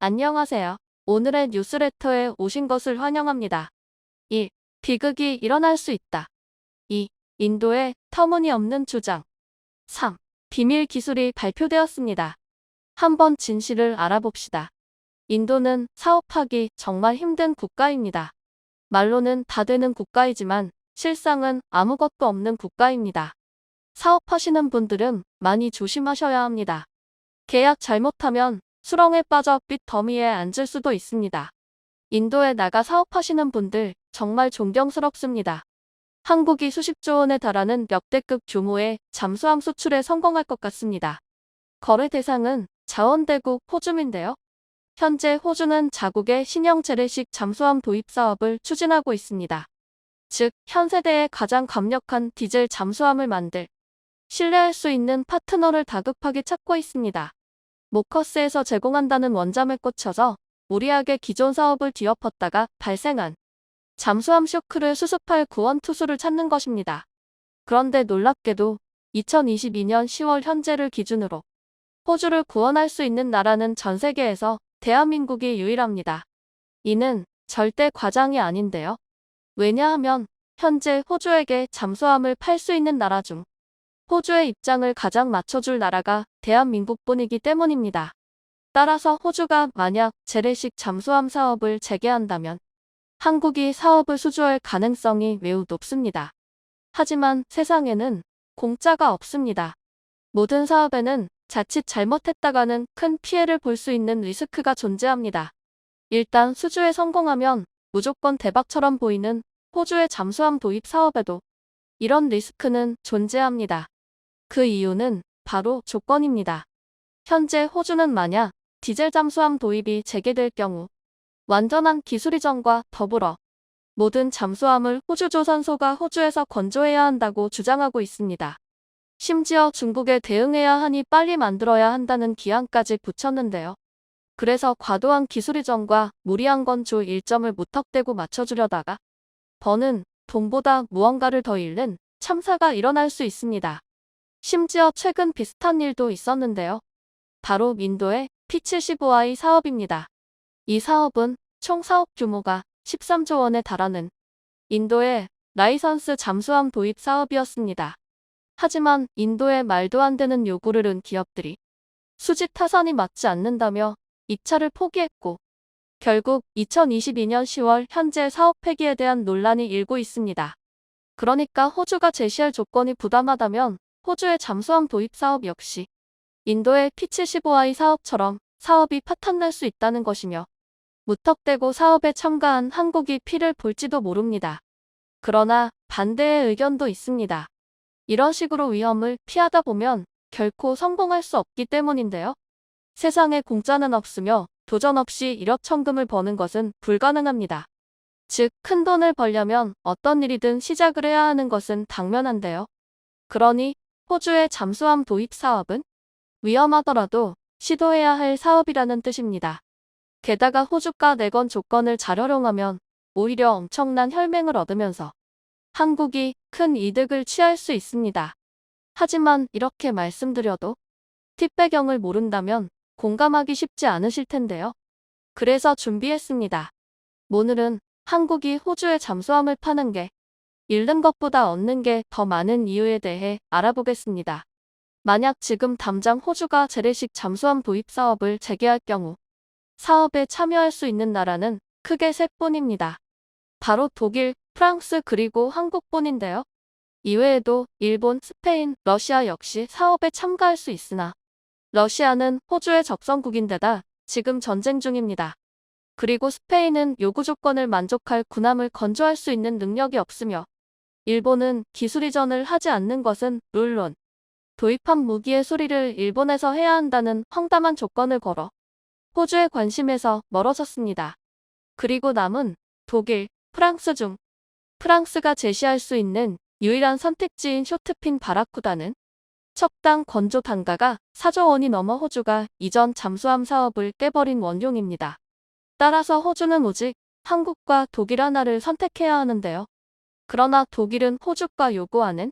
안녕하세요. 오늘의 뉴스레터에 오신 것을 환영합니다. 1. 비극이 일어날 수 있다. 2. 인도의 터무니없는 주장. 3. 비밀 기술이 발표되었습니다. 한번 진실을 알아봅시다. 인도는 사업하기 정말 힘든 국가입니다. 말로는 다 되는 국가이지만 실상은 아무것도 없는 국가입니다. 사업하시는 분들은 많이 조심하셔야 합니다. 계약 잘못하면 수렁에 빠져 빚더미에 앉을 수도 있습니다. 인도에 나가 사업하시는 분들 정말 존경스럽습니다. 한국이 수십조 원에 달하는 역대급 규모의 잠수함 수출에 성공할 것 같습니다. 거래 대상은 자원대국 호주인데요. 현재 호주는 자국의 신형 재래식 잠수함 도입 사업을 추진하고 있습니다. 즉, 현 세대의 가장 강력한 디젤 잠수함을 만들 신뢰할 수 있는 파트너를 다급하게 찾고 있습니다. 모커스에서 제공한다는 원잠에 꽂혀서 무리하게 기존 사업을 뒤엎었다가 발생한 잠수함 쇼크를 수습할 구원투수를 찾는 것입니다. 그런데 놀랍게도 2022년 10월 현재를 기준으로 호주를 구원할 수 있는 나라는 전 세계에서 대한민국이 유일합니다. 이는 절대 과장이 아닌데요. 왜냐하면 현재 호주에게 잠수함을 팔 수 있는 나라 중 호주의 입장을 가장 맞춰줄 나라가 대한민국뿐이기 때문입니다. 따라서 호주가 만약 재래식 잠수함 사업을 재개한다면 한국이 사업을 수주할 가능성이 매우 높습니다. 하지만 세상에는 공짜가 없습니다. 모든 사업에는 자칫 잘못했다가는 큰 피해를 볼 수 있는 리스크가 존재합니다. 일단 수주에 성공하면 무조건 대박처럼 보이는 호주의 잠수함 도입 사업에도 이런 리스크는 존재합니다. 그 이유는 바로 조건입니다. 현재 호주는 만약 디젤 잠수함 도입이 재개될 경우 완전한 기술 이전과 더불어 모든 잠수함을 호주 조선소가 호주에서 건조해야 한다고 주장하고 있습니다. 심지어 중국에 대응해야 하니 빨리 만들어야 한다는 기한까지 붙였는데요. 그래서 과도한 기술 이전과 무리한 건조 일정을 무턱대고 맞춰주려다가 버는 돈보다 무언가를 더 잃는 참사가 일어날 수 있습니다. 심지어 최근 비슷한 일도 있었는데요. 바로 인도의 P75I 사업입니다. 이 사업은 총 사업 규모가 13조 원에 달하는 인도의 라이선스 잠수함 도입 사업이었습니다. 하지만 인도의 말도 안 되는 요구를 은 기업들이 수지 타산이 맞지 않는다며 입찰을 포기했고 결국 2022년 10월 현재 사업 폐기에 대한 논란이 일고 있습니다. 그러니까 호주가 제시할 조건이 부담하다면 호주의 잠수함 도입 사업 역시 인도의 P75I 사업처럼 사업이 파탄날 수 있다는 것이며 무턱대고 사업에 참가한 한국이 피를 볼지도 모릅니다. 그러나 반대의 의견도 있습니다. 이런 식으로 위험을 피하다 보면 결코 성공할 수 없기 때문인데요. 세상에 공짜는 없으며 도전 없이 일확천금을 버는 것은 불가능합니다. 즉, 큰 돈을 벌려면 어떤 일이든 시작을 해야 하는 것은 당면한데요. 그러니 호주의 잠수함 도입 사업은 위험하더라도 시도해야 할 사업이라는 뜻입니다. 게다가 호주가 내건 조건을 잘 활용하면 오히려 엄청난 혈맹을 얻으면서 한국이 큰 이득을 취할 수 있습니다. 하지만 이렇게 말씀드려도 팁 배경을 모른다면 공감하기 쉽지 않으실 텐데요. 그래서 준비했습니다. 오늘은 한국이 호주에 잠수함을 파는 게 잃는 것보다 얻는 게 더 많은 이유에 대해 알아보겠습니다. 만약 지금 당장 호주가 재래식 잠수함 도입 사업을 재개할 경우 사업에 참여할 수 있는 나라는 크게 세 뿐입니다. 바로 독일, 프랑스 그리고 한국뿐인데요. 이외에도 일본, 스페인, 러시아 역시 사업에 참가할 수 있으나 러시아는 호주의 적성국인데다 지금 전쟁 중입니다. 그리고 스페인은 요구 조건을 만족할 군함을 건조할 수 있는 능력이 없으며 일본은 기술 이전을 하지 않는 것은 물론 도입한 무기의 수리를 일본에서 해야 한다는 황당한 조건을 걸어 호주의 관심에서 멀어졌습니다. 그리고 남은 독일, 프랑스 중 프랑스가 제시할 수 있는 유일한 선택지인 쇼트핀 바라쿠다는 척당 건조 단가가 4조 원이 넘어 호주가 이전 잠수함 사업을 깨버린 원흉입니다. 따라서 호주는 오직 한국과 독일 하나를 선택해야 하는데요. 그러나 독일은 호주가 요구하는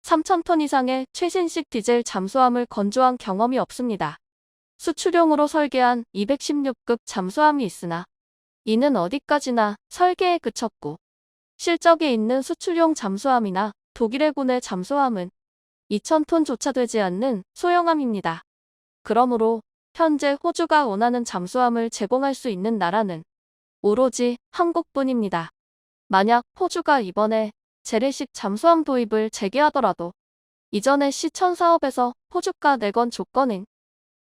3,000톤 이상의 최신식 디젤 잠수함을 건조한 경험이 없습니다. 수출용으로 설계한 216급 잠수함이 있으나 이는 어디까지나 설계에 그쳤고 실적에 있는 수출용 잠수함이나 독일해군의 잠수함은 2,000톤조차 되지 않는 소형함입니다. 그러므로 현재 호주가 원하는 잠수함을 제공할 수 있는 나라는 오로지 한국뿐입니다. 만약 호주가 이번에 재래식 잠수함 도입을 재개하더라도 이전의 시천 사업에서 호주가 내건 조건인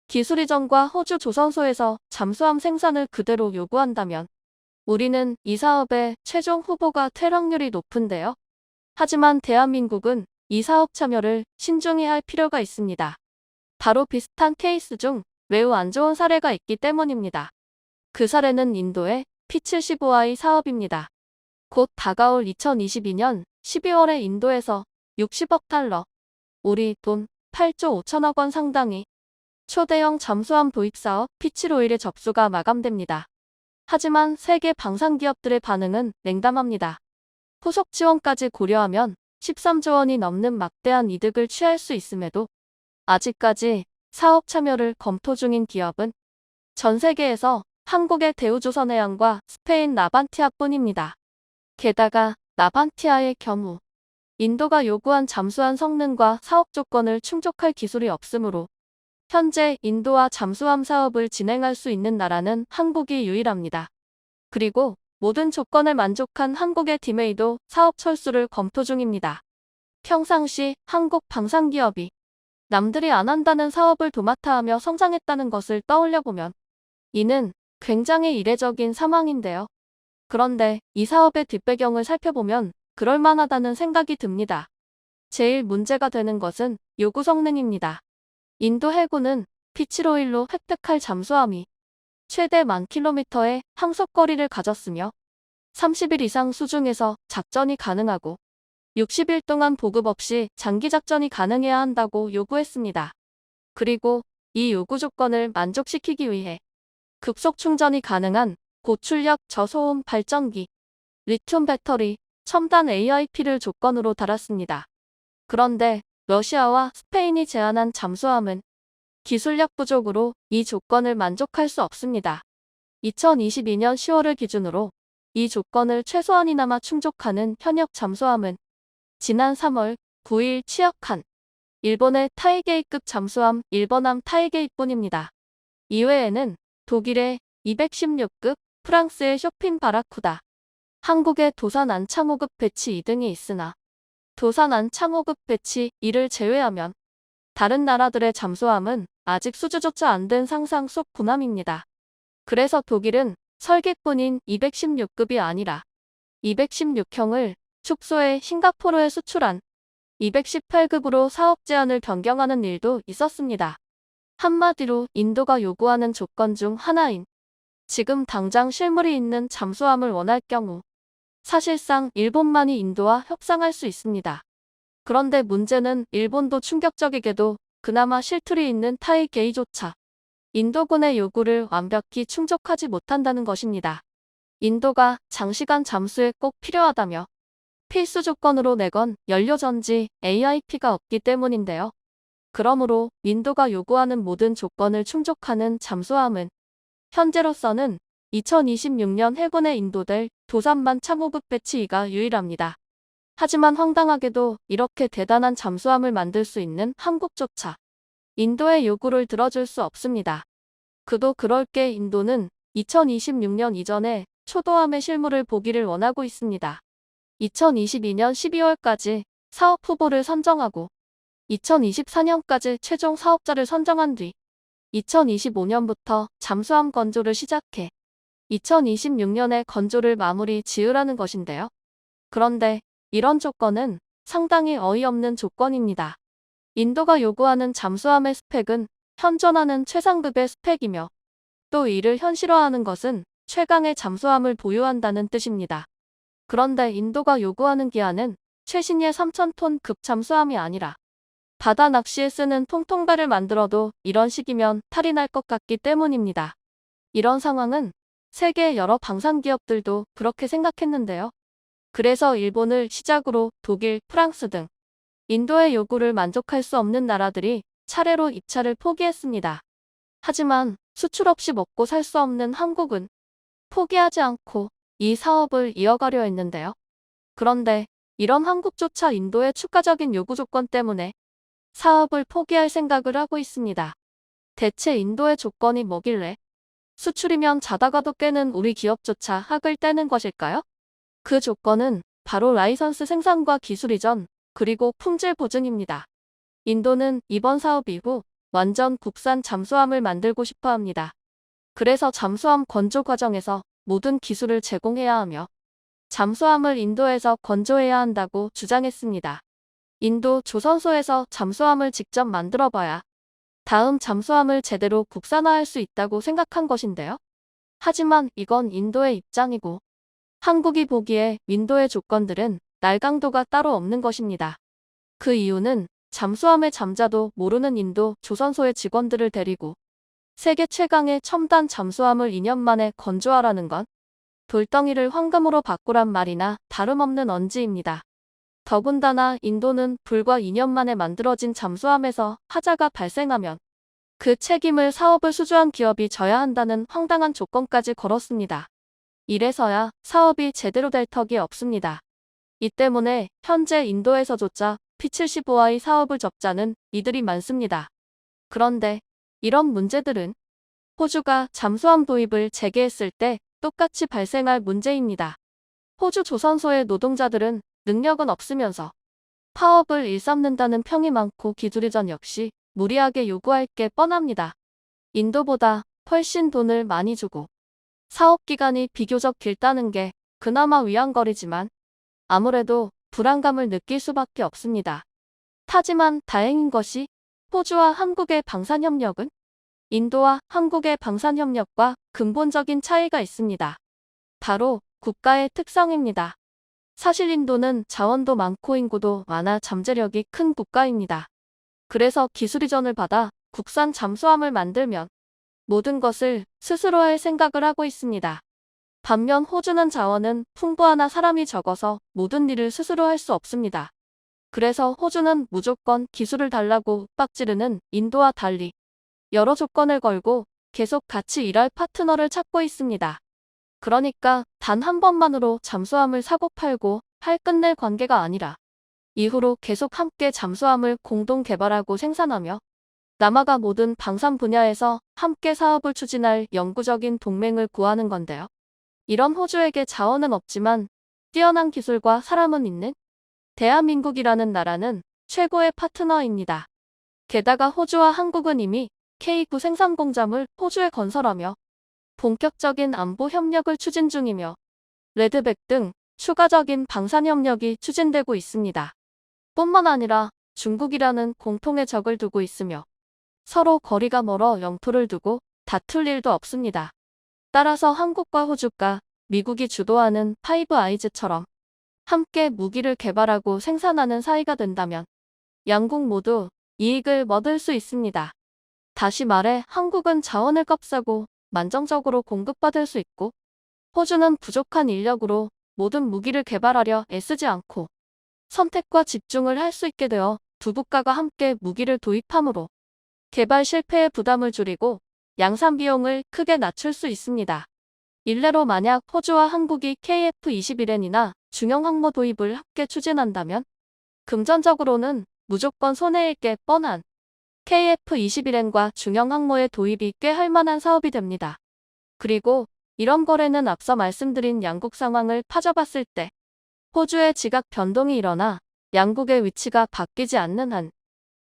기술 이전과 호주 조선소에서 잠수함 생산을 그대로 요구한다면 우리는 이 사업의 최종 후보가 될 확률이 높은데요. 하지만 대한민국은 이 사업 참여를 신중히 할 필요가 있습니다. 바로 비슷한 케이스 중 매우 안 좋은 사례가 있기 때문입니다. 그 사례는 인도의 P75I 사업입니다. 곧 다가올 2022년 12월에 인도에서 60억 달러, 우리 돈 8조 5천억 원 상당의 초대형 잠수함 도입 사업 P751의 접수가 마감됩니다. 하지만 세계 방산기업들의 반응은 냉담합니다. 후속 지원까지 고려하면 13조 원이 넘는 막대한 이득을 취할 수 있음에도 아직까지 사업 참여를 검토 중인 기업은 전 세계에서 한국의 대우조선해양과 스페인 나반티아뿐입니다. 게다가 나반티아의 경우 인도가 요구한 잠수함 성능과 사업 조건을 충족할 기술이 없으므로 현재 인도와 잠수함 사업을 진행할 수 있는 나라는 한국이 유일합니다. 그리고 모든 조건을 만족한 한국의 디메이도 사업 철수를 검토 중입니다. 평상시 한국 방산기업이 남들이 안 한다는 사업을 도맡아 하며 성장했다는 것을 떠올려보면 이는 굉장히 이례적인 상황인데요. 그런데 이 사업의 뒷배경을 살펴보면 그럴만하다는 생각이 듭니다. 제일 문제가 되는 것은 요구 성능입니다. 인도 해군은 P751로 획득할 잠수함이 최대 10,000km의 항속거리를 가졌으며 30일 이상 수중에서 작전이 가능하고 60일 동안 보급 없이 장기 작전이 가능해야 한다고 요구했습니다. 그리고 이 요구 조건을 만족시키기 위해 급속 충전이 가능한 고출력 저소음 발전기, 리튬 배터리, 첨단 AIP를 조건으로 달았습니다. 그런데 러시아와 스페인이 제안한 잠수함은 기술력 부족으로 이 조건을 만족할 수 없습니다. 2022년 10월을 기준으로 이 조건을 최소한이나마 충족하는 현역 잠수함은 지난 3월 9일 취역한 일본의 타이게이급 잠수함 일본함 타이게이뿐입니다. 이외에는 독일의 216급, 프랑스의 쇼핀 바라쿠다, 한국의 도산 안창호급 배치 2등이 있으나 도산 안창호급 배치 1을 제외하면 다른 나라들의 잠수함은 아직 수주조차 안 된 상상 속 군함입니다. 그래서 독일은 설계뿐인 216급이 아니라 216형을 축소해 싱가포르에 수출한 218급으로 사업 제한을 변경하는 일도 있었습니다. 한마디로 인도가 요구하는 조건 중 하나인 지금 당장 실물이 있는 잠수함을 원할 경우 사실상 일본만이 인도와 협상할 수 있습니다. 그런데 문제는 일본도 충격적이게도 그나마 실툴이 있는 타이게이조차 인도군의 요구를 완벽히 충족하지 못한다는 것입니다. 인도가 장시간 잠수에 꼭 필요하다며 필수 조건으로 내건 연료전지 AIP가 없기 때문인데요. 그러므로 인도가 요구하는 모든 조건을 충족하는 잠수함은 현재로서는 2026년 해군에 인도될 도산만 창호급 배치 2가 유일합니다. 하지만 황당하게도 이렇게 대단한 잠수함을 만들 수 있는 한국조차 인도의 요구를 들어줄 수 없습니다. 그도 그럴 게 인도는 2026년 이전에 초도함의 실물을 보기를 원하고 있습니다. 2022년 12월까지 사업 후보를 선정하고 2024년까지 최종 사업자를 선정한 뒤 2025년부터 잠수함 건조를 시작해 2026년에 건조를 마무리 지으라는 것인데요. 그런데 이런 조건은 상당히 어이없는 조건입니다. 인도가 요구하는 잠수함의 스펙은 현존하는 최상급의 스펙이며 또 이를 현실화하는 것은 최강의 잠수함을 보유한다는 뜻입니다. 그런데 인도가 요구하는 기한은 최신의 3,000톤 급 잠수함이 아니라 바다 낚시에 쓰는 통통배를 만들어도 이런 식이면 탈이 날 것 같기 때문입니다. 이런 상황은 세계 여러 방산기업들도 그렇게 생각했는데요. 그래서 일본을 시작으로 독일, 프랑스 등 인도의 요구를 만족할 수 없는 나라들이 차례로 입찰을 포기했습니다. 하지만 수출 없이 먹고 살 수 없는 한국은 포기하지 않고 이 사업을 이어가려 했는데요. 그런데 이런 한국조차 인도의 추가적인 요구 조건 때문에 사업을 포기할 생각을 하고 있습니다. 대체 인도의 조건이 뭐길래 수출이면 자다가도 깨는 우리 기업조차 학을 떼는 것일까요? 그 조건은 바로 라이선스 생산과 기술 이전, 그리고 품질 보증입니다. 인도는 이번 사업 이후 완전 국산 잠수함을 만들고 싶어 합니다. 그래서 잠수함 건조 과정에서 모든 기술을 제공해야 하며 잠수함을 인도에서 건조해야 한다고 주장했습니다. 인도 조선소에서 잠수함을 직접 만들어봐야 다음 잠수함을 제대로 국산화할 수 있다고 생각한 것인데요. 하지만 이건 인도의 입장이고 한국이 보기에 인도의 조건들은 날강도가 따로 없는 것입니다. 그 이유는 잠수함의 잠자도 모르는 인도 조선소의 직원들을 데리고 세계 최강의 첨단 잠수함을 2년 만에 건조하라는 건 돌덩이를 황금으로 바꾸란 말이나 다름없는 언지입니다. 더군다나 인도는 불과 2년 만에 만들어진 잠수함에서 하자가 발생하면 그 책임을 사업을 수주한 기업이 져야 한다는 황당한 조건까지 걸었습니다. 이래서야 사업이 제대로 될 턱이 없습니다. 이 때문에 현재 인도에서조차 P75I 사업을 접자는 이들이 많습니다. 그런데 이런 문제들은 호주가 잠수함 도입을 재개했을 때 똑같이 발생할 문제입니다. 호주 조선소의 노동자들은 능력은 없으면서 파업을 일삼는다는 평이 많고 기술 이전 역시 무리하게 요구할 게 뻔합니다. 인도보다 훨씬 돈을 많이 주고 사업 기간이 비교적 길다는 게 그나마 위안거리지만 아무래도 불안감을 느낄 수밖에 없습니다. 하지만 다행인 것이 호주와 한국의 방산협력은 인도와 한국의 방산협력과 근본적인 차이가 있습니다. 바로 국가의 특성입니다. 사실 인도는 자원도 많고 인구도 많아 잠재력이 큰 국가입니다. 그래서 기술 이전을 받아 국산 잠수함을 만들면 모든 것을 스스로 할 생각을 하고 있습니다. 반면 호주는 자원은 풍부하나 사람이 적어서 모든 일을 스스로 할 수 없습니다. 그래서 호주는 무조건 기술을 달라고 윽박지르는 인도와 달리 여러 조건을 걸고 계속 같이 일할 파트너를 찾고 있습니다. 그러니까 단 한 번만으로 잠수함을 사고 팔고 할 끝낼 관계가 아니라 이후로 계속 함께 잠수함을 공동 개발하고 생산하며 남아가 모든 방산 분야에서 함께 사업을 추진할 영구적인 동맹을 구하는 건데요. 이런 호주에게 자원은 없지만 뛰어난 기술과 사람은 있는 대한민국이라는 나라는 최고의 파트너입니다. 게다가 호주와 한국은 이미 K9 생산 공장을 호주에 건설하며 본격적인 안보 협력을 추진 중이며 레드백 등 추가적인 방산 협력이 추진되고 있습니다. 뿐만 아니라 중국이라는 공통의 적을 두고 있으며 서로 거리가 멀어 영토를 두고 다툴 일도 없습니다. 따라서 한국과 호주가 미국이 주도하는 파이브 아이즈처럼 함께 무기를 개발하고 생산하는 사이가 된다면 양국 모두 이익을 얻을 수 있습니다. 다시 말해 한국은 자원을 값싸고 만정적으로 공급받을 수 있고 호주는 부족한 인력으로 모든 무기를 개발하려 애쓰지 않고 선택과 집중을 할 수 있게 되어 두 국가가 함께 무기를 도입함으로 개발 실패의 부담을 줄이고 양산 비용을 크게 낮출 수 있습니다. 일례로 만약 호주와 한국이 KF-21N이나 중형 항모 도입을 함께 추진한다면 금전적으로는 무조건 손해일 게 뻔한 KF-21N과 중형 항모의 도입이 꽤 할만한 사업이 됩니다. 그리고 이런 거래는 앞서 말씀드린 양국 상황을 파져봤을 때 호주의 지각 변동이 일어나 양국의 위치가 바뀌지 않는 한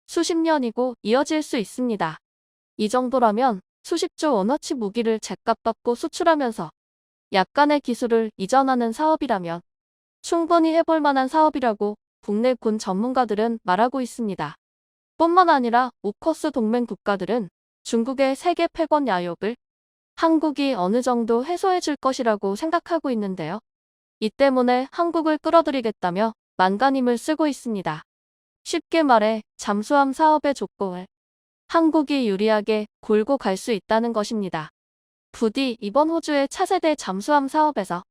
수십 년이고 이어질 수 있습니다. 이 정도라면 수십조 원어치 무기를 제값 받고 수출하면서 약간의 기술을 이전하는 사업이라면 충분히 해볼 만한 사업이라고 국내 군 전문가들은 말하고 있습니다. 뿐만 아니라 오커스 동맹 국가들은 중국의 세계 패권 야욕을 한국이 어느 정도 해소해 줄 것이라고 생각하고 있는데요. 이 때문에 한국을 끌어들이겠다며 만간힘을 쓰고 있습니다. 쉽게 말해 잠수함 사업의 조건을 한국이 유리하게 골고 갈 수 있다는 것입니다. 부디 이번 호주의 차세대 잠수함 사업에서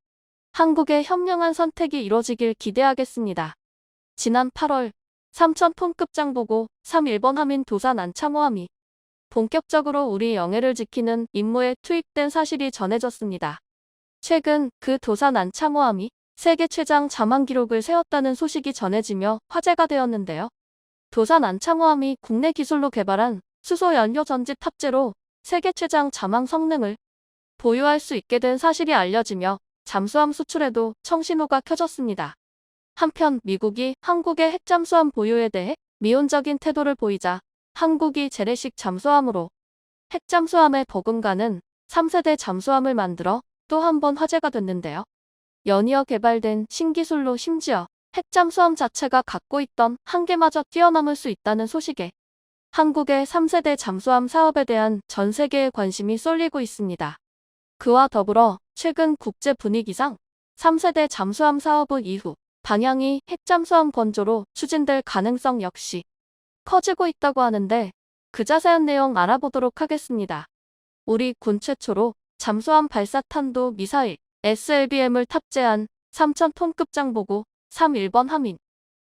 한국의 현명한 선택이 이뤄지길 기대하겠습니다. 지난 8월 3,000톤급 장보고 3일본 함인 도산 안창호함이 본격적으로 우리 영해를 지키는 임무에 투입된 사실이 전해졌습니다. 최근 그 도산 안창호함이 세계 최장 잠항 기록을 세웠다는 소식이 전해지며 화제가 되었는데요. 도산 안창호함이 국내 기술로 개발한 수소 연료 전지 탑재로 세계 최장 잠항 성능을 보유할 수 있게 된 사실이 알려지며 잠수함 수출에도 청신호가 켜졌습니다. 한편 미국이 한국의 핵잠수함 보유에 대해 미온적인 태도를 보이자 한국이 재래식 잠수함으로 핵잠수함에 버금가는 3세대 잠수함을 만들어 또 한 번 화제가 됐는데요. 연이어 개발된 신기술로 심지어 핵잠수함 자체가 갖고 있던 한계마저 뛰어넘을 수 있다는 소식에 한국의 3세대 잠수함 사업에 대한 전 세계의 관심이 쏠리고 있습니다. 그와 더불어 최근 국제 분위기상 3세대 잠수함 사업의 이후 방향이 핵잠수함 건조로 추진될 가능성 역시 커지고 있다고 하는데 그 자세한 내용 알아보도록 하겠습니다. 우리 군 최초로 잠수함 발사 탄도 미사일 SLBM을 탑재한 3,000톤급 장보고 31번 함인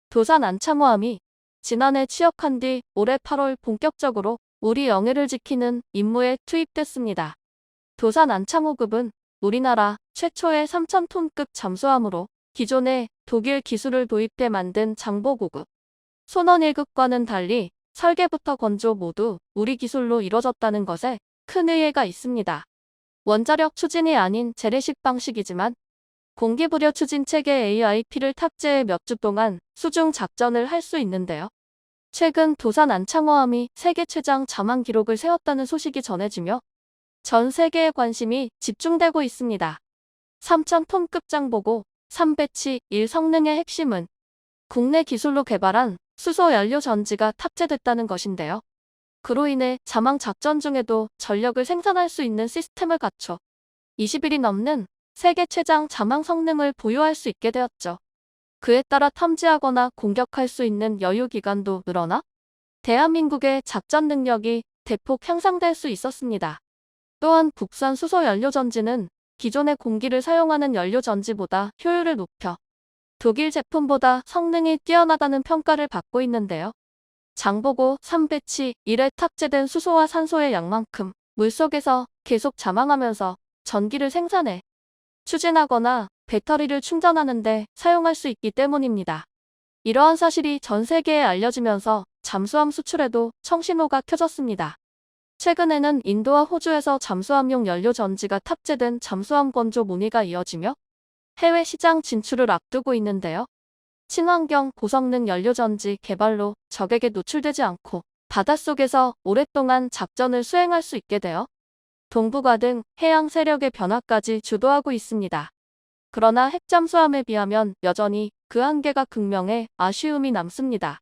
도산 안창호함이 지난해 취역한 뒤 올해 8월 본격적으로 우리 영해를 지키는 임무에 투입됐습니다. 도산 안창호급은 우리나라 최초의 3,000톤급 잠수함으로 기존의 독일 기술을 도입해 만든 장보고급 손원 1급과는 달리 설계부터 건조 모두 우리 기술로 이뤄졌다는 것에 큰 의의가 있습니다. 원자력 추진이 아닌 재래식 방식이지만 공기부려 추진 체계 AIP를 탑재해 몇 주 동안 수중 작전을 할 수 있는데요. 최근 도산 안창호함이 세계 최장 잠항 기록을 세웠다는 소식이 전해지며 전 세계의 관심이 집중되고 있습니다. 3,000톤급 장보고 3배치 1 성능의 핵심은 국내 기술로 개발한 수소 연료 전지가 탑재됐다는 것인데요. 그로 인해 잠항 작전 중에도 전력을 생산할 수 있는 시스템을 갖춰 20일이 넘는 세계 최장 잠항 성능을 보유할 수 있게 되었죠. 그에 따라 탐지하거나 공격할 수 있는 여유 기간도 늘어나 대한민국의 작전 능력이 대폭 향상될 수 있었습니다. 또한 국산 수소 연료 전지는 기존의 공기를 사용하는 연료 전지보다 효율을 높여 독일 제품보다 성능이 뛰어나다는 평가를 받고 있는데요. 장보고 3배치 1에 탑재된 수소와 산소의 양만큼 물속에서 계속 잠항하면서 전기를 생산해 추진하거나 배터리를 충전하는 데 사용할 수 있기 때문입니다. 이러한 사실이 전 세계에 알려지면서 잠수함 수출에도 청신호가 켜졌습니다. 최근에는 인도와 호주에서 잠수함용 연료 전지가 탑재된 잠수함 건조 문의가 이어지며 해외 시장 진출을 앞두고 있는데요. 친환경 고성능 연료전지 개발로 적에게 노출되지 않고 바닷속에서 오랫동안 작전을 수행할 수 있게 되어 동북아 등 해양 세력의 변화까지 주도하고 있습니다. 그러나 핵잠수함에 비하면 여전히 그 한계가 극명해 아쉬움이 남습니다.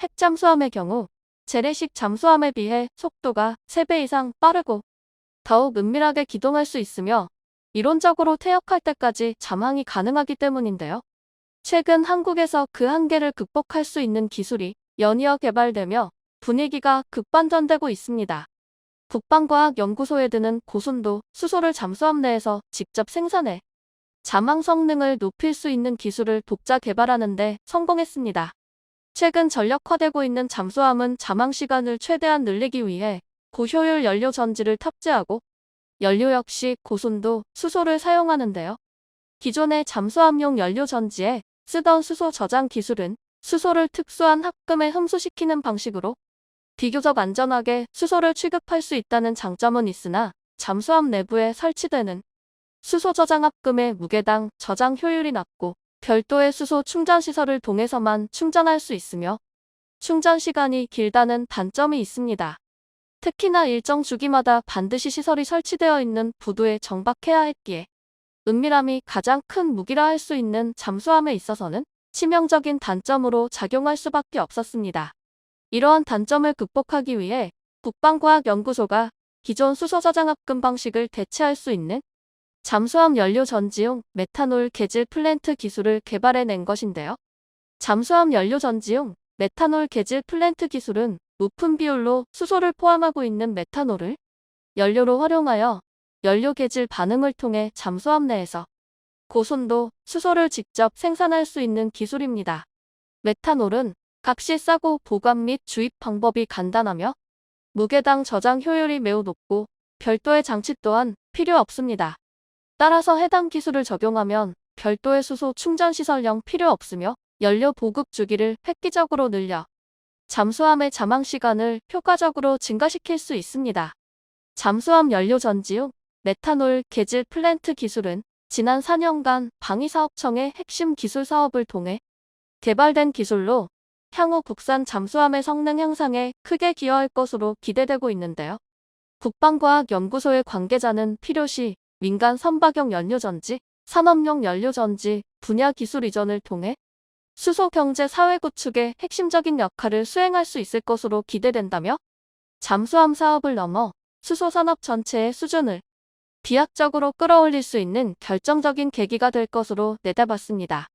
핵잠수함의 경우 재래식 잠수함에 비해 속도가 3배 이상 빠르고 더욱 은밀하게 기동할 수 있으며 이론적으로 퇴역할 때까지 잠항이 가능하기 때문인데요. 최근 한국에서 그 한계를 극복할 수 있는 기술이 연이어 개발되며 분위기가 급반전되고 있습니다. 국방과학연구소에 드는 고순도 수소를 잠수함 내에서 직접 생산해 잠항 성능을 높일 수 있는 기술을 독자 개발하는 데 성공했습니다. 최근 전력화되고 있는 잠수함은 잠항 시간을 최대한 늘리기 위해 고효율 연료 전지를 탑재하고 연료 역시 고순도 수소를 사용하는데요. 기존의 잠수함용 연료 전지에 쓰던 수소 저장 기술은 수소를 특수한 합금에 흡수시키는 방식으로 비교적 안전하게 수소를 취급할 수 있다는 장점은 있으나 잠수함 내부에 설치되는 수소 저장 합금의 무게당 저장 효율이 낮고 별도의 수소 충전 시설을 통해서만 충전할 수 있으며 충전 시간이 길다는 단점이 있습니다. 특히나 일정 주기마다 반드시 시설이 설치되어 있는 부두에 정박해야 했기에 은밀함이 가장 큰 무기라 할 수 있는 잠수함에 있어서는 치명적인 단점으로 작용할 수밖에 없었습니다. 이러한 단점을 극복하기 위해 국방과학연구소가 기존 수소 저장 합금 방식을 대체할 수 있는 잠수함 연료 전지용 메탄올 개질 플랜트 기술을 개발해낸 것인데요. 잠수함 연료 전지용 메탄올 개질 플랜트 기술은 높은 비율로 수소를 포함하고 있는 메탄올을 연료로 활용하여 연료 개질 반응을 통해 잠수함 내에서 고순도 수소를 직접 생산할 수 있는 기술입니다. 메탄올은 값이 싸고 보관 및 주입 방법이 간단하며 무게당 저장 효율이 매우 높고 별도의 장치 또한 필요 없습니다. 따라서 해당 기술을 적용하면 별도의 수소 충전 시설령 필요 없으며 연료 보급 주기를 획기적으로 늘려 잠수함의 잠항 시간을 효과적으로 증가시킬 수 있습니다. 잠수함 연료 전지용 메탄올 개질 플랜트 기술은 지난 4년간 방위사업청의 핵심 기술 사업을 통해 개발된 기술로 향후 국산 잠수함의 성능 향상에 크게 기여할 것으로 기대되고 있는데요. 국방과학연구소의 관계자는 필요시 민간 선박용 연료전지, 산업용 연료전지 분야 기술 이전을 통해 수소 경제 사회 구축의 핵심적인 역할을 수행할 수 있을 것으로 기대된다며 잠수함 사업을 넘어 수소 산업 전체의 수준을 비약적으로 끌어올릴 수 있는 결정적인 계기가 될 것으로 내다봤습니다.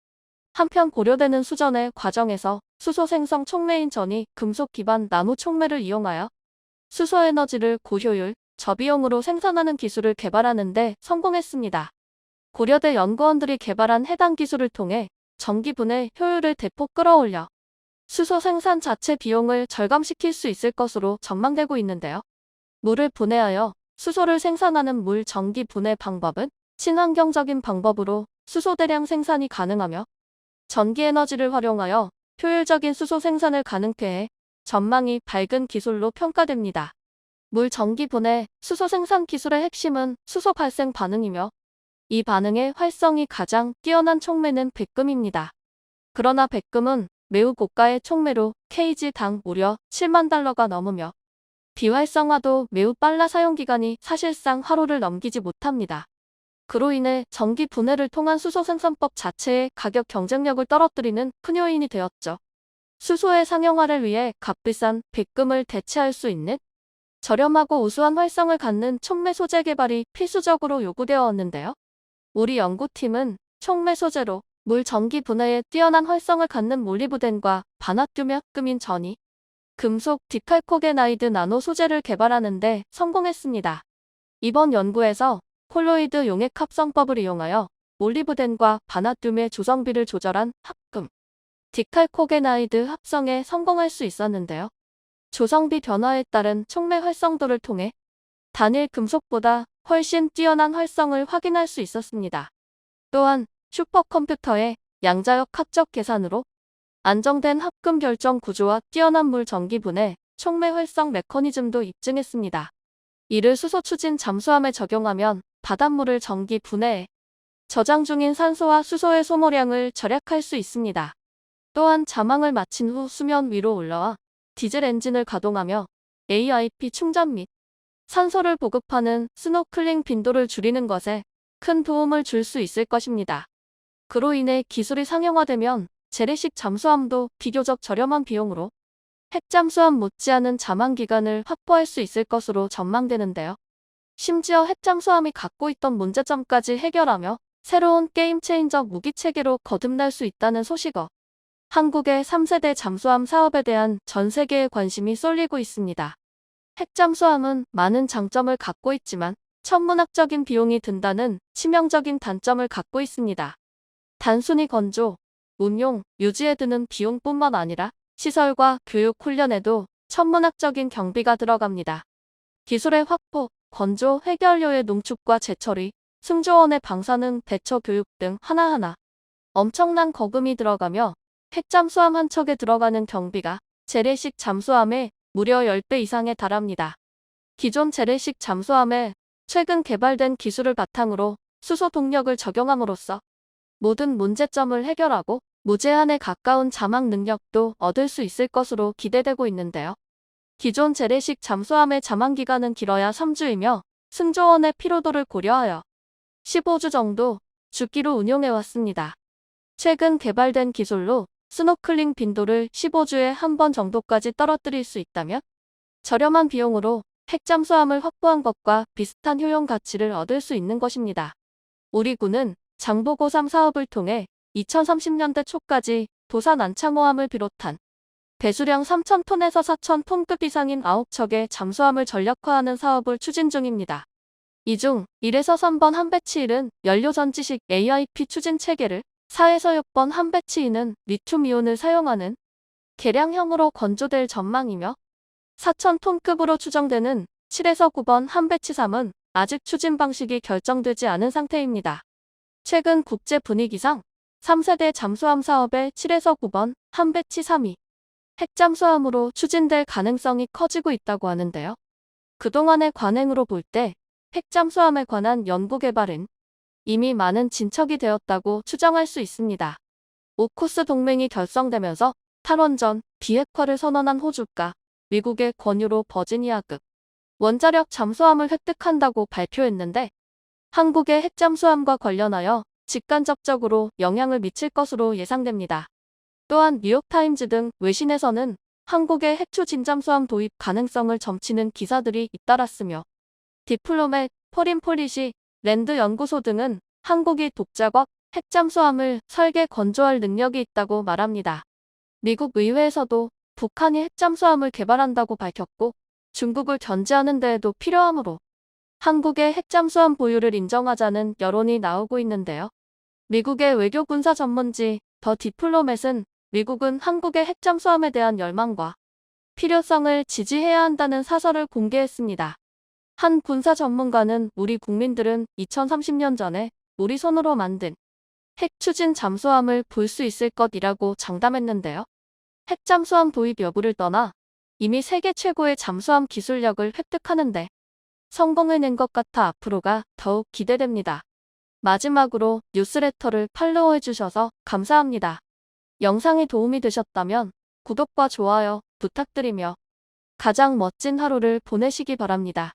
한편 고려되는 수전의 과정에서 수소 생성 촉매인 전이 금속 기반 나무 촉매를 이용하여 수소 에너지를 고효율, 저비용으로 생산하는 기술을 개발하는 데 성공했습니다. 고려대 연구원들이 개발한 해당 기술을 통해 전기 분해 효율을 대폭 끌어올려 수소 생산 자체 비용을 절감시킬 수 있을 것으로 전망되고 있는데요. 물을 분해하여 수소를 생산하는 물 전기 분해 방법은 친환경적인 방법으로 수소 대량 생산이 가능하며 전기 에너지를 활용하여 효율적인 수소 생산을 가능케 해 전망이 밝은 기술로 평가됩니다. 물 전기 분해 수소 생산 기술의 핵심은 수소 발생 반응이며 이 반응의 활성이 가장 뛰어난 촉매는 백금입니다. 그러나 백금은 매우 고가의 촉매로 kg당 무려 7만 달러가 넘으며 비활성화도 매우 빨라 사용기간이 사실상 하루를 넘기지 못합니다. 그로 인해 전기 분해를 통한 수소 생산법 자체의 가격 경쟁력을 떨어뜨리는 큰 요인이 되었죠. 수소의 상용화를 위해 값비싼 백금을 대체할 수 있는 저렴하고 우수한 활성을 갖는 촉매 소재 개발이 필수적으로 요구되어 왔는데요. 우리 연구팀은 촉매 소재로 물 전기 분해에 뛰어난 활성을 갖는 몰리브덴과 바나듐의 합금인 전이 금속 디칼코게나이드 나노 소재를 개발하는 데 성공했습니다. 이번 연구에서 콜로이드 용액 합성법을 이용하여 몰리브덴과 바나듐의 조성비를 조절한 합금, 디칼코게나이드 합성에 성공할 수 있었는데요. 조성비 변화에 따른 촉매 활성도를 통해 단일 금속보다 훨씬 뛰어난 활성을 확인할 수 있었습니다. 또한 슈퍼컴퓨터의 양자역 합적 계산으로 안정된 합금 결정 구조와 뛰어난 물 전기 분해, 촉매 활성 메커니즘도 입증했습니다. 이를 수소 추진 잠수함에 적용하면 바닷물을 전기 분해해 저장 중인 산소와 수소의 소모량을 절약할 수 있습니다. 또한 잠항을 마친 후 수면 위로 올라와 디젤 엔진을 가동하며 AIP 충전 및 산소를 보급하는 스노클링 빈도를 줄이는 것에 큰 도움을 줄 수 있을 것입니다. 그로 인해 기술이 상용화되면 재래식 잠수함도 비교적 저렴한 비용으로 핵잠수함 못지않은 잠항 기간을 확보할 수 있을 것으로 전망되는데요. 심지어 핵잠수함이 갖고 있던 문제점까지 해결하며 새로운 게임 체인저 무기 체계로 거듭날 수 있다는 소식어 한국의 3세대 잠수함 사업에 대한 전 세계의 관심이 쏠리고 있습니다. 핵잠수함은 많은 장점을 갖고 있지만 천문학적인 비용이 든다는 치명적인 단점을 갖고 있습니다. 단순히 건조, 운용, 유지에 드는 비용뿐만 아니라 시설과 교육 훈련에도 천문학적인 경비가 들어갑니다. 기술의 확보, 건조, 해결료의 농축과 재처리, 승조원의 방사능 대처 교육 등 하나하나 엄청난 거금이 들어가며 핵잠수함 한 척에 들어가는 경비가 재래식 잠수함의 무려 10배 이상에 달합니다. 기존 재래식 잠수함에 최근 개발된 기술을 바탕으로 수소 동력을 적용함으로써 모든 문제점을 해결하고 무제한에 가까운 잠항 능력도 얻을 수 있을 것으로 기대되고 있는데요. 기존 재래식 잠수함의 잠항 기간은 길어야 3주이며 승조원의 피로도를 고려하여 15주 정도 주기로 운용해왔습니다. 최근 개발된 기술로 스노클링 빈도를 15주에 한 번 정도까지 떨어뜨릴 수 있다면 저렴한 비용으로 핵잠수함을 확보한 것과 비슷한 효용 가치를 얻을 수 있는 것입니다. 우리 군은 장보고3 사업을 통해 2030년대 초까지 도산 안창호함을 비롯한 배수량 3,000톤에서 4,000톤급 이상인 9척의 잠수함을 전력화하는 사업을 추진 중입니다. 이 중 1에서 3번 한 배치 1은 연료전지식 AIP 추진 체계를 4에서 6번 한 배치 2는 리튬이온을 사용하는 개량형으로 건조될 전망이며 4,000톤급으로 추정되는 7에서 9번 한배치3은 아직 추진 방식이 결정되지 않은 상태입니다. 최근 국제 분위기상 3세대 잠수함 사업의 7에서 9번 한배치3이 핵잠수함으로 추진될 가능성이 커지고 있다고 하는데요. 그동안의 관행으로 볼 때 핵잠수함에 관한 연구 개발은 이미 많은 진척이 되었다고 추정할 수 있습니다. 오쿠스 동맹이 결성되면서 탈원전, 비핵화를 선언한 호주가 미국의 권유로 버지니아급 원자력 잠수함을 획득한다고 발표했는데 한국의 핵잠수함과 관련하여 직간접적으로 영향을 미칠 것으로 예상됩니다. 또한 뉴욕타임즈 등 외신에서는 한국의 핵추진 잠수함 도입 가능성을 점치는 기사들이 잇따랐으며 디플로맷, 포린 폴리시, 랜드 연구소 등은 한국이 독자적 핵잠수함을 설계 건조할 능력이 있다고 말합니다. 미국 의회에서도 북한이 핵잠수함을 개발한다고 밝혔고 중국을 견제하는 데에도 필요하므로 한국의 핵잠수함 보유를 인정하자는 여론이 나오고 있는데요. 미국의 외교 군사 전문지 더 디플로맷은 미국은 한국의 핵잠수함에 대한 열망과 필요성을 지지해야 한다는 사설을 공개했습니다. 한 군사 전문가는 우리 국민들은 2030년 전에 우리 손으로 만든 핵추진 잠수함을 볼 수 있을 것이라고 장담했는데요. 핵잠수함 도입 여부를 떠나 이미 세계 최고의 잠수함 기술력을 획득하는데 성공해낸 것 같아 앞으로가 더욱 기대됩니다. 마지막으로 뉴스레터를 팔로우해주셔서 감사합니다. 영상이 도움이 되셨다면 구독과 좋아요 부탁드리며 가장 멋진 하루를 보내시기 바랍니다.